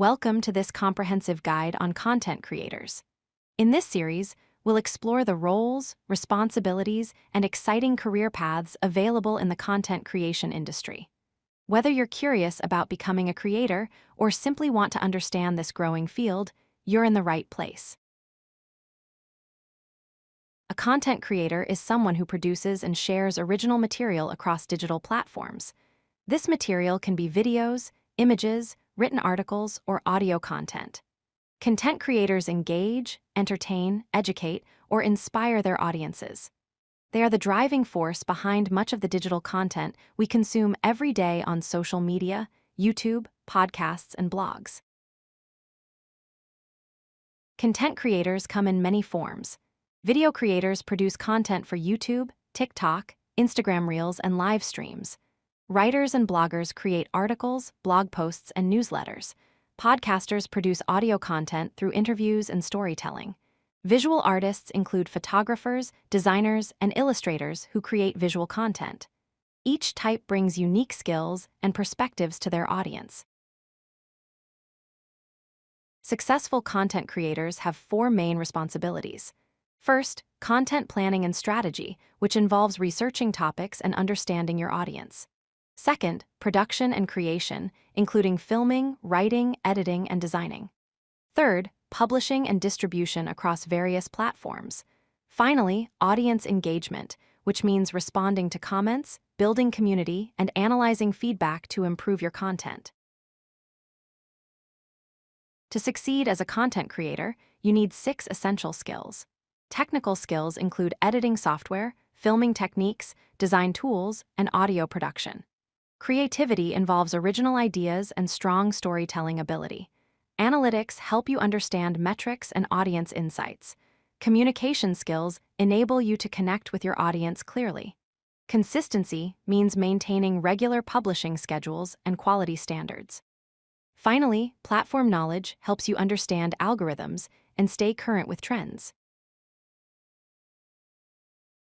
Welcome to this comprehensive guide on content creators. In this series, we'll explore the roles, responsibilities, and exciting career paths available in the content creation industry. Whether you're curious about becoming a creator or simply want to understand this growing field, you're in the right place. A content creator is someone who produces and shares original material across digital platforms. This material can be videos, images, written articles, or audio content. Content creators engage, entertain, educate, or inspire their audiences. They are the driving force behind much of the digital content we consume every day on social media, YouTube, podcasts, and blogs. Content creators come in many forms. Video creators produce content for YouTube, TikTok, Instagram Reels, and live streams. Writers and bloggers create articles, blog posts, and newsletters. Podcasters produce audio content through interviews and storytelling. Visual artists include photographers, designers, and illustrators who create visual content. Each type brings unique skills and perspectives to their audience. Successful content creators have four main responsibilities. First, content planning and strategy, which involves researching topics and understanding your audience. Second, production and creation, including filming, writing, editing, and designing. Third, publishing and distribution across various platforms. Finally, audience engagement, which means responding to comments, building community, and analyzing feedback to improve your content. To succeed as a content creator, you need 6 essential skills. Technical skills include editing software, filming techniques, design tools, and audio production. Creativity involves original ideas and strong storytelling ability. Analytics help you understand metrics and audience insights. Communication skills enable you to connect with your audience clearly. Consistency means maintaining regular publishing schedules and quality standards. Finally, platform knowledge helps you understand algorithms and stay current with trends.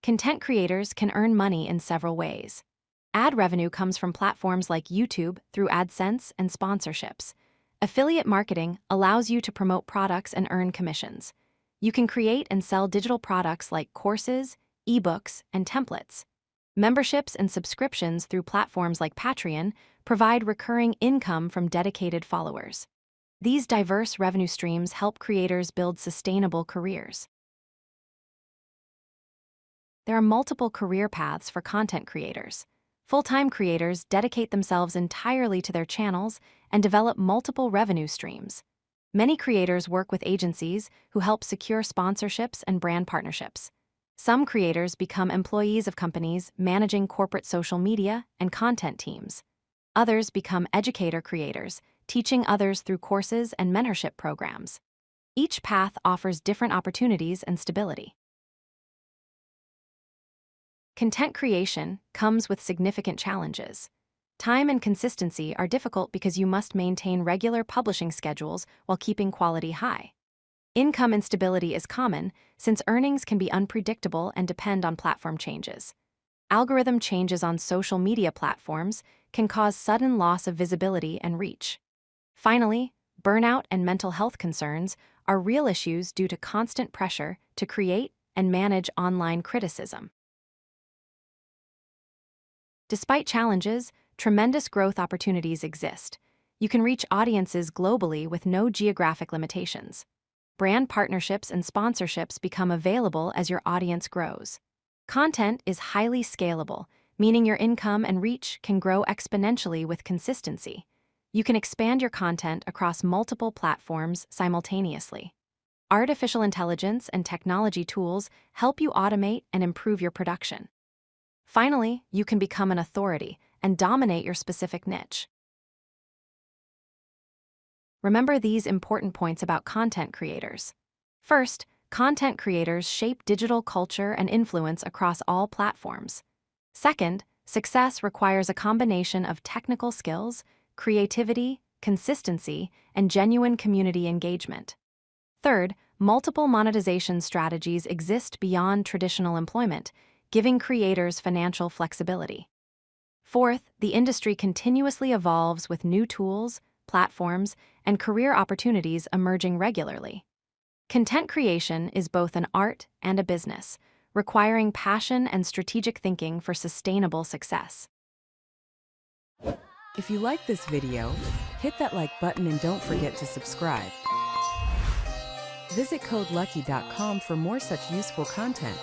Content creators can earn money in several ways. Ad revenue comes from platforms like YouTube through AdSense and sponsorships. Affiliate marketing allows you to promote products and earn commissions. You can create and sell digital products like courses, ebooks, and templates. Memberships and subscriptions through platforms like Patreon provide recurring income from dedicated followers. These diverse revenue streams help creators build sustainable careers. There are multiple career paths for content creators. Full-time creators dedicate themselves entirely to their channels and develop multiple revenue streams. Many creators work with agencies who help secure sponsorships and brand partnerships. Some creators become employees of companies managing corporate social media and content teams. Others become educator creators, teaching others through courses and mentorship programs. Each path offers different opportunities and stability. Content creation comes with significant challenges. Time and consistency are difficult because you must maintain regular publishing schedules while keeping quality high. Income instability is common since earnings can be unpredictable and depend on platform changes. Algorithm changes on social media platforms can cause sudden loss of visibility and reach. Finally, burnout and mental health concerns are real issues due to constant pressure to create and manage online criticism. Despite challenges, tremendous growth opportunities exist. You can reach audiences globally with no geographic limitations. Brand partnerships and sponsorships become available as your audience grows. Content is highly scalable, meaning your income and reach can grow exponentially with consistency. You can expand your content across multiple platforms simultaneously. Artificial intelligence and technology tools help you automate and improve your production. Finally, you can become an authority and dominate your specific niche. Remember these important points about content creators. First, content creators shape digital culture and influence across all platforms. Second, success requires a combination of technical skills, creativity, consistency, and genuine community engagement. Third, multiple monetization strategies exist beyond traditional employment, giving creators financial flexibility. Fourth, the industry continuously evolves with new tools, platforms, and career opportunities emerging regularly. Content creation is both an art and a business, requiring passion and strategic thinking for sustainable success. If you like this video, hit that like button and don't forget to subscribe. Visit codelucky.com for more such useful content.